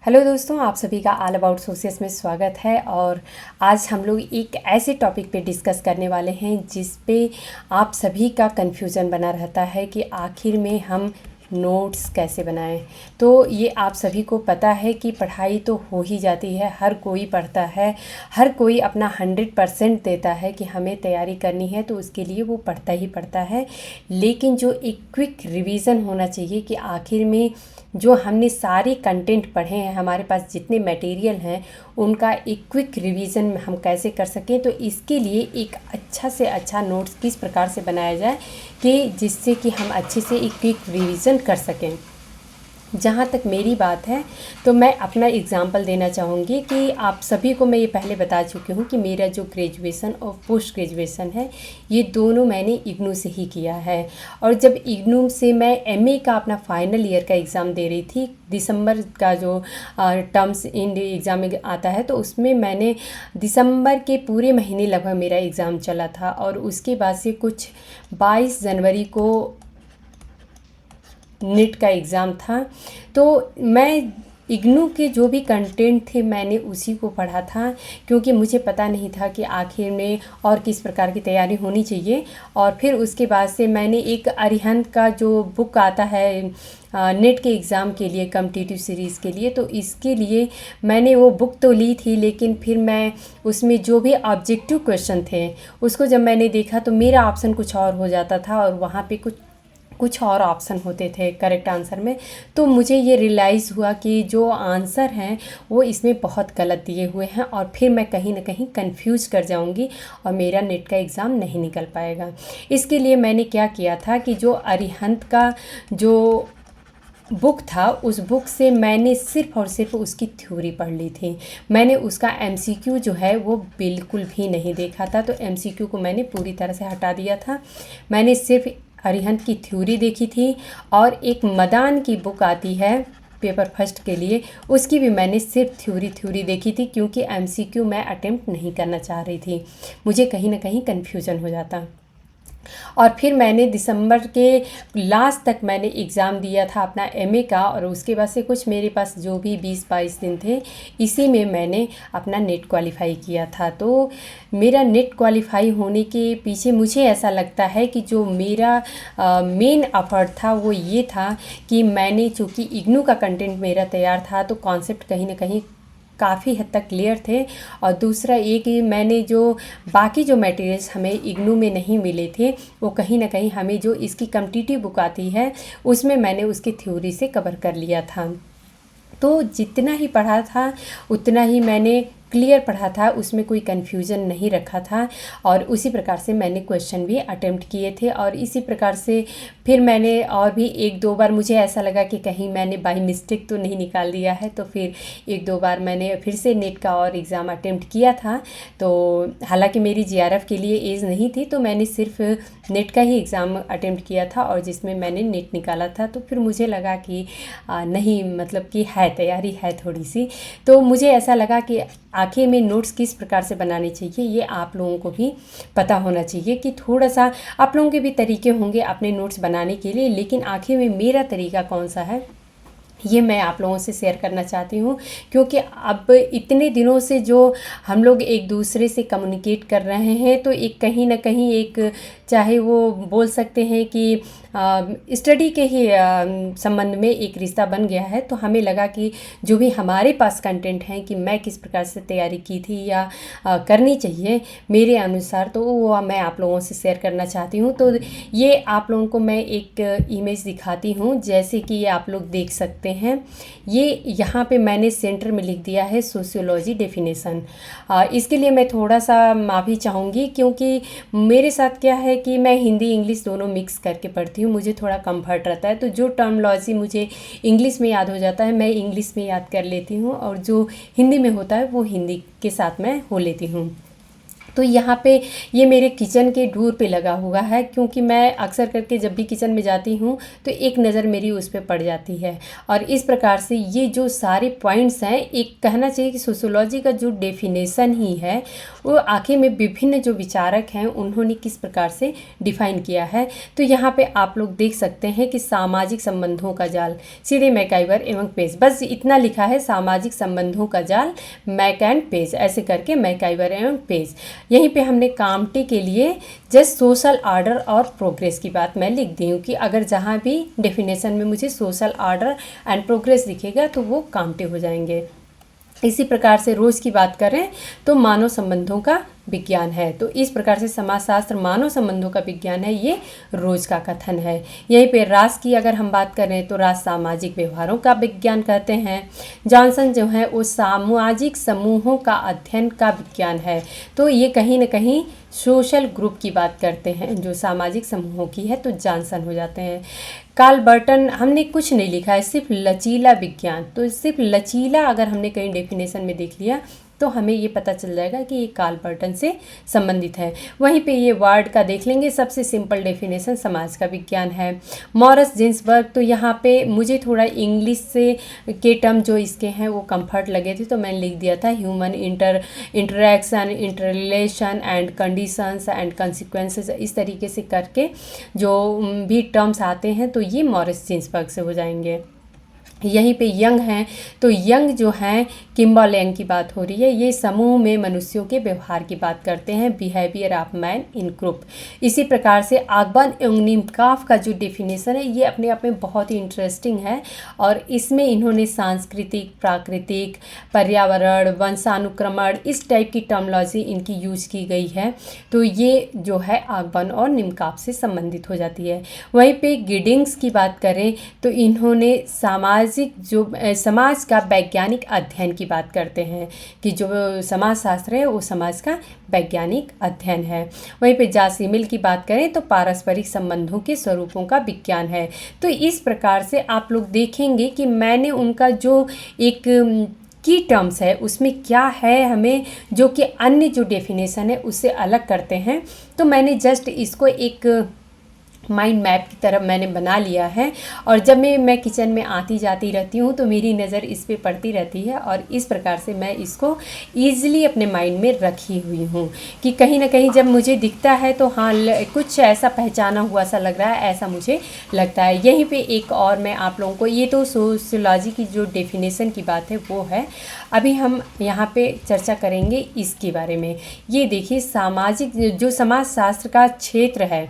Hello दोस्तों, आप सभी का ऑल अबाउट सोसियस में स्वागत है। और आज हम लोग एक ऐसे टॉपिक पे डिस्कस करने वाले हैं जिस पे आप सभी का कन्फ्यूज़न बना रहता है कि आखिर में हम नोट्स कैसे बनाएं। तो ये आप सभी को पता है कि पढ़ाई तो हो ही जाती है, हर कोई पढ़ता है, हर कोई अपना 100% देता है कि हमें तैयारी करनी है, तो उसके लिए वो पढ़ता ही पढ़ता है। लेकिन जो एक क्विक रिवीजन होना चाहिए कि आखिर में जो हमने सारे कंटेंट पढ़े हैं, हमारे पास जितने मटेरियल हैं, उनका एक क्विक रिवीजन हम कैसे कर सकें। तो इसके लिए एक अच्छा से अच्छा नोट्स किस प्रकार से बनाया जाए कि जिससे कि हम अच्छे से एक क्विक रिवीजन कर सकें। जहाँ तक मेरी बात है तो मैं अपना एग्ज़ाम्पल देना चाहूँगी कि आप सभी को मैं ये पहले बता चुकी हूँ कि मेरा जो ग्रेजुएसन और पोस्ट ग्रेजुएसन है, ये दोनों मैंने इग्नू से ही किया है। और जब इग्नू से मैं एमए का अपना फाइनल ईयर का एग्ज़ाम दे रही थी, दिसंबर का जो टर्म्स इन एग्ज़ाम आता है, तो उसमें मैंने दिसंबर के पूरे महीने लगभग मेरा एग्ज़ाम चला था। और उसके बाद से कुछ 22 जनवरी को नेट का एग्ज़ाम था। तो मैं इग्नू के जो भी कंटेंट थे मैंने उसी को पढ़ा था, क्योंकि मुझे पता नहीं था कि आखिर में और किस प्रकार की तैयारी होनी चाहिए। और फिर उसके बाद से मैंने एक अरिहंत का जो बुक आता है नेट के एग्ज़ाम के लिए, कॉम्पिटिटिव सीरीज़ के लिए, तो इसके लिए मैंने वो बुक तो ली थी, लेकिन फिर मैं उसमें जो भी ऑब्जेक्टिव क्वेश्चन थे उसको जब मैंने देखा तो मेरा ऑप्शन कुछ और हो जाता था और वहाँ पे कुछ और ऑप्शन होते थे करेक्ट आंसर में। तो मुझे ये रियलाइज़ हुआ कि जो आंसर हैं वो इसमें बहुत गलत दिए हुए हैं और फिर मैं कहीं ना कहीं कंफ्यूज कर जाऊंगी और मेरा नेट का एग्ज़ाम नहीं निकल पाएगा। इसके लिए मैंने क्या किया था कि जो अरिहंत का जो बुक था, उस बुक से मैंने सिर्फ़ और सिर्फ उसकी थ्योरी पढ़ ली थी। मैंने उसका एमसीक्यू जो है वो बिल्कुल भी नहीं देखा था, तो एमसीक्यू को मैंने पूरी तरह से हटा दिया था। मैंने सिर्फ अरिहंत की थ्योरी देखी थी और एक मदान की बुक आती है पेपर फर्स्ट के लिए, उसकी भी मैंने सिर्फ थ्योरी देखी थी, क्योंकि एमसीक्यू मैं अटेम्प्ट नहीं करना चाह रही थी, मुझे कहीं ना कहीं कन्फ्यूज़न हो जाता। और फिर मैंने दिसंबर के लास्ट तक मैंने एग्ज़ाम दिया था अपना एमए का, और उसके बाद से कुछ मेरे पास जो भी 20-22 दिन थे, इसी में मैंने अपना नेट क्वालिफाई किया था। तो मेरा नेट क्वालिफाई होने के पीछे मुझे ऐसा लगता है कि जो मेरा मेन एफर्ट था वो ये था कि मैंने, चूँकि इग्नू का कंटेंट मेरा तैयार था, तो कॉन्सेप्ट कहीं ना कहीं काफ़ी हद तक क्लियर थे। और दूसरा ये कि मैंने जो बाकी जो मटेरियल्स हमें इग्नू में नहीं मिले थे, वो कहीं ना कहीं हमें जो इसकी कॉम्पिटिटिव बुक आती है उसमें मैंने उसकी थ्योरी से कवर कर लिया था। तो जितना ही पढ़ा था उतना ही मैंने क्लियर पढ़ा था, उसमें कोई कन्फ्यूज़न नहीं रखा था। और उसी प्रकार से मैंने क्वेश्चन भी अटेम्प्ट किए थे। और इसी प्रकार से फिर मैंने और भी 1-2 बार मुझे ऐसा लगा कि कहीं मैंने बाय मिस्टेक तो नहीं निकाल दिया है, तो फिर 1-2 बार मैंने फिर से नेट का और एग्ज़ाम अटेम्प्ट किया था। तो हालांकि मेरी जीआरएफ के लिए एज नहीं थी, तो मैंने सिर्फ नेट का ही एग्ज़ाम अटेम्प्ट किया था और जिसमें मैंने नेट निकाला था। तो फिर मुझे लगा कि नहीं, मतलब कि है, तैयारी है थोड़ी सी। तो मुझे ऐसा लगा कि आखिर में नोट्स किस प्रकार से बनाने चाहिए ये आप लोगों को भी पता होना चाहिए, कि थोड़ा सा आप लोगों के भी तरीके होंगे अपने नोट्स बनाने के लिए, लेकिन आखिर में मेरा तरीका कौन सा है ये मैं आप लोगों से शेयर करना चाहती हूँ। क्योंकि अब इतने दिनों से जो हम लोग एक दूसरे से कम्युनिकेट कर रहे हैं, तो एक कहीं ना कहीं एक, चाहे वो बोल सकते हैं कि स्टडी के ही संबंध में एक रिश्ता बन गया है। तो हमें लगा कि जो भी हमारे पास कंटेंट हैं कि मैं किस प्रकार से तैयारी की थी या करनी चाहिए मेरे अनुसार, तो वो मैं आप लोगों से शेयर करना चाहती हूँ। तो ये आप लोगों को मैं एक इमेज दिखाती हूँ, जैसे कि ये आप लोग देख सकते हैं। ये यहाँ पे मैंने सेंटर में लिख दिया है सोशियोलॉजी डेफिनेशन। इसके लिए मैं थोड़ा सा माफ़ी चाहूँगी, क्योंकि मेरे साथ क्या है कि मैं हिंदी इंग्लिश दोनों मिक्स करके पढ़ती हूँ, मुझे थोड़ा कंफर्ट रहता है। तो जो टर्मोलॉजी मुझे इंग्लिश में याद हो जाता है मैं इंग्लिश में याद कर लेती हूँ, और जो हिंदी में होता है वो हिंदी के साथ मैं हो लेती हूँ। तो यहाँ पे ये मेरे किचन के डोर पे लगा हुआ है, क्योंकि मैं अक्सर करके जब भी किचन में जाती हूँ तो एक नज़र मेरी उस पे पड़ जाती है। और इस प्रकार से ये जो सारे पॉइंट्स हैं, एक कहना चाहिए कि सोशियोलॉजी का जो डेफिनेशन ही है वो आखिर में विभिन्न जो विचारक हैं उन्होंने किस प्रकार से डिफाइन किया है। तो यहाँ पे आप लोग देख सकते हैं कि सामाजिक संबंधों का जाल, सीधे मैकाइवर एवं पेज, बस इतना लिखा है, सामाजिक संबंधों का जाल मैक एंड पेज, ऐसे करके मैकाइवर एवं पेज। यहीं पे हमने काम्टे के लिए जस्ट सोशल आर्डर और प्रोग्रेस की बात मैं लिख दी हूँ कि अगर जहाँ भी डेफिनेशन में मुझे सोशल आर्डर एंड प्रोग्रेस दिखेगा तो वो काम्टे हो जाएंगे। इसी प्रकार से रोज की बात करें तो मानव संबंधों का विज्ञान है। तो इस प्रकार से समाजशास्त्र मानव संबंधों का विज्ञान है, ये रोज का कथन है। यहीं पे रास की अगर हम बात करें तो रास सामाजिक व्यवहारों का विज्ञान कहते हैं। जॉनसन जो है वो सामाजिक समूहों का अध्ययन का विज्ञान है। तो ये कहीं ना कहीं सोशल ग्रुप की बात करते हैं, जो सामाजिक समूहों की है, तो जॉनसन हो जाते हैं। कार्ल बर्टन, हमने कुछ नहीं लिखा है, सिर्फ लचीला विज्ञान। तो सिर्फ लचीला अगर हमने कहीं डेफिनेशन में देख लिया तो हमें ये पता चल जाएगा कि ये कार्ल बर्टन से संबंधित है। वहीं पे ये वर्ड का देख लेंगे, सबसे सिंपल डेफिनेशन समाज का विज्ञान है। मॉरिस जिन्सबर्ग, तो यहाँ पे मुझे थोड़ा इंग्लिश से के टर्म जो इसके हैं वो कंफर्ट लगे थे, तो मैंने लिख दिया था human interaction, interrelation and conditions and consequences. इस तरीके से करके जो भी टर्म्स आते हैं तो ये मॉरिस जिन्सबर्ग से हो जाएंगे। यहीं पे यंग हैं, तो यंग जो हैं, किम्बल यंग की बात हो रही है, ये समूह में मनुष्यों के व्यवहार की बात करते हैं, behaviour of man in group. इसी प्रकार से आगबन एवं निमकाफ का जो डेफिनेशन है ये अपने आप में बहुत ही इंटरेस्टिंग है, और इसमें इन्होंने सांस्कृतिक, प्राकृतिक, पर्यावरण, वंशानुक्रमण, इस टाइप की टर्मोलॉजी इनकी यूज की गई है। तो ये जो है आगबन और निमकाफ से संबंधित हो जाती है। वहीं पे गिडिंग्स की बात करें तो इन्होंने समाज का वैज्ञानिक अध्ययन की बात करते हैं, कि जो समाजशास्त्र है वो समाज का वैज्ञानिक अध्ययन है। वहीं पे जासिमिल की बात करें तो पारस्परिक संबंधों के स्वरूपों का विज्ञान है। तो इस प्रकार से आप लोग देखेंगे कि मैंने उनका जो एक की टर्म्स है उसमें क्या है हमें जो कि अन्य जो डेफिनेशन है उससे अलग करते हैं, तो मैंने जस्ट इसको एक माइंड मैप की तरह मैंने बना लिया है। और जब मैं किचन में आती जाती रहती हूँ तो मेरी नज़र इस पे पड़ती रहती है, और इस प्रकार से मैं इसको ईज़िली अपने माइंड में रखी हुई हूँ कि कहीं ना कहीं जब मुझे दिखता है तो हाँ कुछ ऐसा पहचाना हुआ सा लग रहा है, ऐसा मुझे लगता है। यहीं पे एक और मैं आप लोगों को, ये तो सोशियोलॉजी की जो डेफिनेशन की बात है वो है, अभी हम यहाँ पे चर्चा करेंगे इसके बारे में। ये देखिए, सामाजिक जो समाजशास्त्र का क्षेत्र है,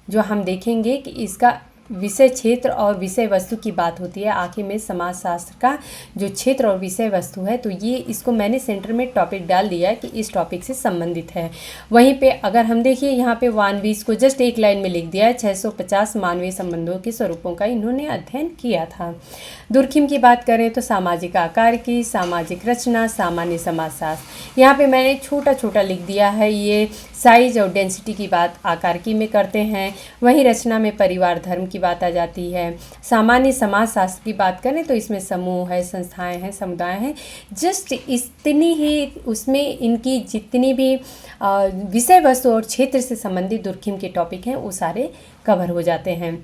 जो हम देखेंगे कि इसका विषय क्षेत्र और विषय वस्तु की बात होती है। आखिर में समाजशास्त्र का जो क्षेत्र और विषय वस्तु है, तो ये इसको मैंने सेंटर में टॉपिक डाल दिया है कि इस टॉपिक से संबंधित है। वहीं पे अगर हम देखिए यहाँ पे 120 को जस्ट एक लाइन में लिख दिया है, 650 मानवीय संबंधों के स्वरूपों का इन्होंने अध्ययन किया था। दुर्खिम की बात करें तो सामाजिक आकार की, सामाजिक रचना, सामान्य समाजशास्त्र, यहाँ पे मैंने छोटा छोटा लिख दिया है। ये साइज और डेंसिटी की बात आकार की में करते हैं। वहीं रचना में परिवार धर्म की बात आ जाती है। सामान्य समाजशास्त्र की बात करें तो इसमें समूह है, संस्थाएं हैं, समुदाय हैं। जस्ट इतनी ही उसमें इनकी जितनी भी विषय वस्तु और क्षेत्र से संबंधित दुर्खिम के टॉपिक हैं वो सारे कवर हो जाते हैं।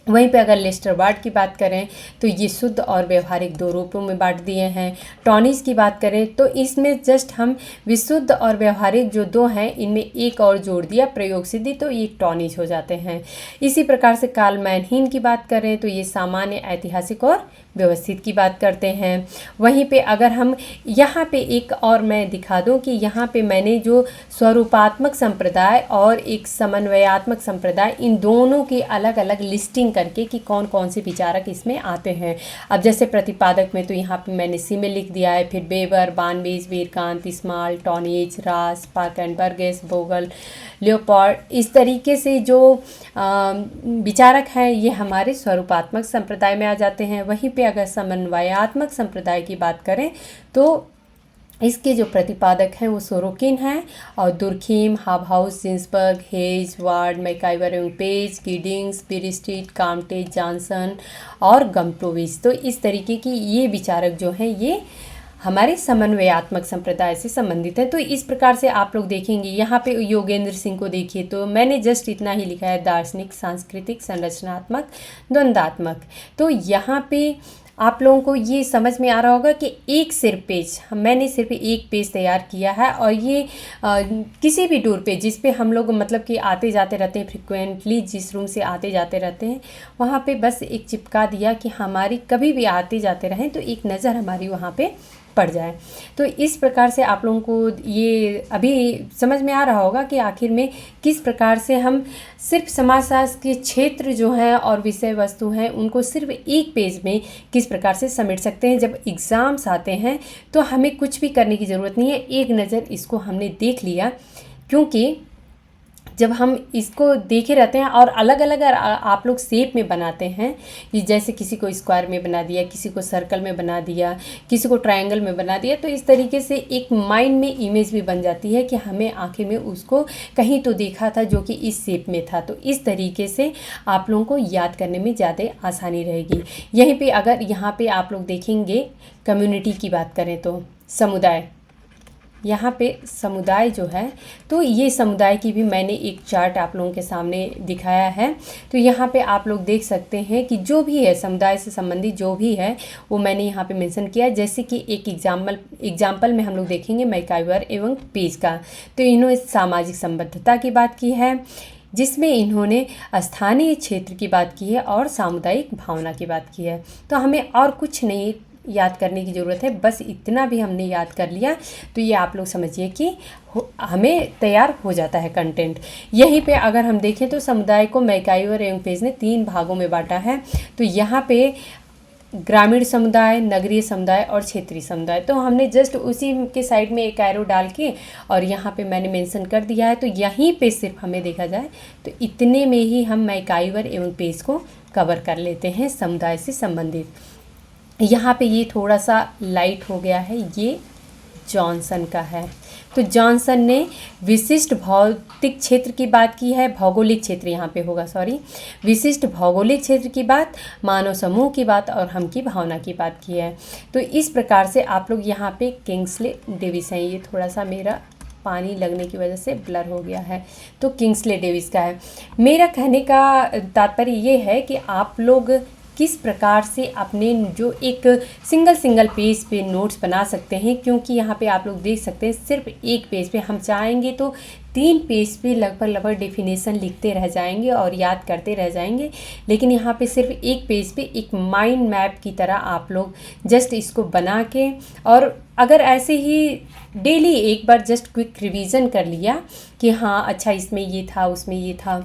वहीं पे अगर लेस्टरवार्ड की बात करें तो ये शुद्ध और व्यवहारिक दो रूपों में बांट दिए हैं। टॉनिज की बात करें तो इसमें जस्ट हम विशुद्ध और व्यवहारिक जो दो हैं इनमें एक और जोड़ दिया, प्रयोग सिद्धि, तो ये टॉनिज हो जाते हैं। इसी प्रकार से कार्ल मैनहीन की बात करें तो ये सामान्य, ऐतिहासिक और व्यवस्थित की बात करते हैं। वहीं पे अगर हम यहाँ पे एक और मैं दिखा दूँ कि यहाँ पे मैंने जो स्वरूपात्मक संप्रदाय और एक समन्वयात्मक संप्रदाय, इन दोनों की अलग अलग लिस्टिंग करके कि कौन कौन से विचारक इसमें आते हैं। अब जैसे प्रतिपादक में तो यहाँ पे मैंने सीमे लिख दिया है, फिर बेबर, बानबीज, वीरकांत, स्मॉल, टॉनिज, रास, पार्केनबर्गेस, बोगल, लियोपोल्ड, इस तरीके से जो विचारक हैं ये हमारे स्वरूपात्मक संप्रदाय में आ जाते हैं। वहीं पे अगर समन्वयात्मक संप्रदाय की बात करें तो इसके जो प्रतिपादक हैं वो सोरोकिन हैं, और Durkheim, Hobhouse, Ginsberg, Hayes, Ward, MacIver एवं Page, Giddings, Bierstedt, Comte, Johnson और गम्प्लोविच। तो इस तरीके की ये विचारक जो हैं ये हमारे समन्वयात्मक संप्रदाय से संबंधित हैं। तो इस प्रकार से आप लोग देखेंगे, यहाँ पे योगेंद्र सिंह को देखिए, तो मैंने जस्ट इतना ही लिखा है, दार्शनिक, सांस्कृतिक, संरचनात्मक, द्वंद्वात्मक। तो यहाँ पे आप लोगों को ये समझ में आ रहा होगा कि एक सिर्फ पेज, मैंने सिर्फ एक पेज तैयार किया है, और ये किसी भी टूर पे जिस पे हम लोग मतलब कि आते जाते रहते हैं, फ्रिक्वेंटली जिस रूम से आते जाते रहते हैं, वहाँ पे बस एक चिपका दिया कि हमारी कभी भी आते जाते रहें तो एक नज़र हमारी वहाँ पे पड़ जाए। तो इस प्रकार से आप लोगों को ये अभी समझ में आ रहा होगा कि आखिर में किस प्रकार से हम सिर्फ समाजशास्त्र के क्षेत्र जो हैं और विषय वस्तु हैं उनको सिर्फ एक पेज में किस प्रकार से समेट सकते हैं। जब एग्ज़ाम्स आते हैं तो हमें कुछ भी करने की ज़रूरत नहीं है, एक नज़र इसको हमने देख लिया, क्योंकि जब हम इसको देखे रहते हैं और अलग अलग आप लोग शेप में बनाते हैं, कि जैसे किसी को स्क्वायर में बना दिया, किसी को सर्कल में बना दिया, किसी को ट्रायंगल में बना दिया, तो इस तरीके से एक माइंड में इमेज भी बन जाती है कि हमें आखिर में उसको कहीं तो देखा था जो कि इस शेप में था। तो इस तरीके से आप लोगों को याद करने में ज़्यादा आसानी रहेगी। यहीं पे अगर यहाँ पे आप लोग देखेंगे, कम्युनिटी की बात करें तो समुदाय, यहाँ पे समुदाय जो है, तो ये समुदाय की भी मैंने एक चार्ट आप लोगों के सामने दिखाया है। तो यहाँ पे आप लोग देख सकते हैं कि जो भी है समुदाय से संबंधित जो भी है वो मैंने यहाँ पे मेंशन किया है। जैसे कि एक एग्जाम्पल में हम लोग देखेंगे मैकाइवर एवं पेज का, तो इन्होंने सामाजिक संबद्धता की बात की है, जिसमें इन्होंने स्थानीय क्षेत्र की बात की है और सामुदायिक भावना की बात की है। तो हमें और कुछ नहीं याद करने की ज़रूरत है, बस इतना भी हमने याद कर लिया तो ये आप लोग समझिए कि हमें तैयार हो जाता है कंटेंट। यहीं पे अगर हम देखें तो समुदाय को मैकाइवर एवं पेज ने 3 भागों में बांटा है। तो यहाँ पे ग्रामीण समुदाय, नगरीय समुदाय और क्षेत्रीय समुदाय, तो हमने जस्ट उसी के साइड में एक एरो डाल के और यहाँ पे मैंने मेंशन कर दिया है। तो यहीं पे सिर्फ हमें देखा जाए तो इतने में ही हम मैकाइवर एवं पेज को कवर कर लेते हैं समुदाय से संबंधित। यहाँ पे ये थोड़ा सा लाइट हो गया है, ये जॉनसन का है। तो जॉनसन ने विशिष्ट भौतिक क्षेत्र की बात की है, भौगोलिक क्षेत्र यहाँ पे होगा, सॉरी, विशिष्ट भौगोलिक क्षेत्र की बात, मानव समूह की बात और हम की भावना की बात की है। तो इस प्रकार से आप लोग यहाँ पे किंग्सले डेविस हैं, ये थोड़ा सा मेरा पानी लगने की वजह से ब्लर हो गया है, तो किंग्सले डेविस का है। मेरा कहने का तात्पर्य ये है कि आप लोग किस प्रकार से अपने जो एक सिंगल पेज पे नोट्स बना सकते हैं, क्योंकि यहाँ पे आप लोग देख सकते हैं सिर्फ एक पेज पे हम चाहेंगे तो 3 पेज पे लगभग डेफिनेशन लिखते रह जाएंगे और याद करते रह जाएंगे, लेकिन यहाँ पे सिर्फ एक पेज पे एक माइंड मैप की तरह आप लोग जस्ट इसको बना के, और अगर ऐसे ही डेली एक बार जस्ट क्विक रिवीजन कर लिया कि हाँ अच्छा इसमें ये था उसमें ये था,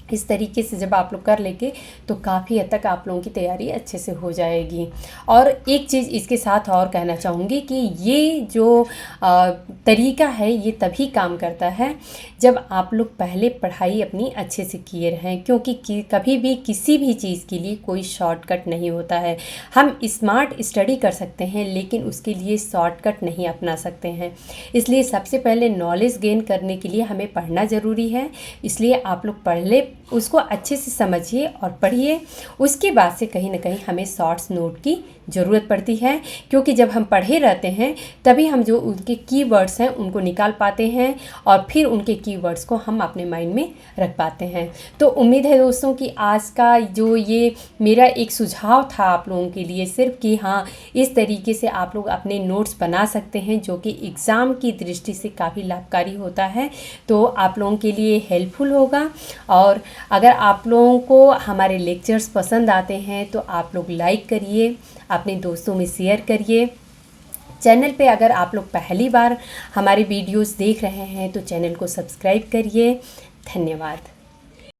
इस तरीके से जब आप लोग कर लेंगे तो काफ़ी हद तक आप लोगों की तैयारी अच्छे से हो जाएगी। और एक चीज़ इसके साथ और कहना चाहूँगी कि ये जो तरीका है ये तभी काम करता है जब आप लोग पहले पढ़ाई अपनी अच्छे से किए रहें, क्योंकि कभी भी किसी भी चीज़ के लिए कोई शॉर्टकट नहीं होता है। हम स्मार्ट स्टडी कर सकते हैं लेकिन उसके लिए शॉर्टकट नहीं अपना सकते हैं। इसलिए सबसे पहले नॉलेज गेन करने के लिए हमें पढ़ना ज़रूरी है, इसलिए आप लोग पढ़ ले, उसको अच्छे से समझिए और पढ़िए। उसके बाद से कहीं ना कहीं हमें शॉर्ट्स नोट की ज़रूरत पड़ती है, क्योंकि जब हम पढ़े रहते हैं तभी हम जो उनके कीवर्ड्स हैं उनको निकाल पाते हैं और फिर उनके कीवर्ड्स को हम अपने माइंड में रख पाते हैं। तो उम्मीद है दोस्तों कि आज का जो ये मेरा एक सुझाव था आप लोगों के लिए सिर्फ कि हाँ इस तरीके से आप लोग अपने नोट्स बना सकते हैं, जो कि एग्ज़ाम की दृष्टि से काफ़ी लाभकारी होता है, तो आप लोगों के लिए हेल्पफुल होगा। और अगर आप लोगों को हमारे लेक्चर्स पसंद आते हैं तो आप लोग लाइक करिए, अपने दोस्तों में शेयर करिए। चैनल पे अगर आप लोग पहली बार हमारे वीडियोस देख रहे हैं तो चैनल को सब्सक्राइब करिए। धन्यवाद।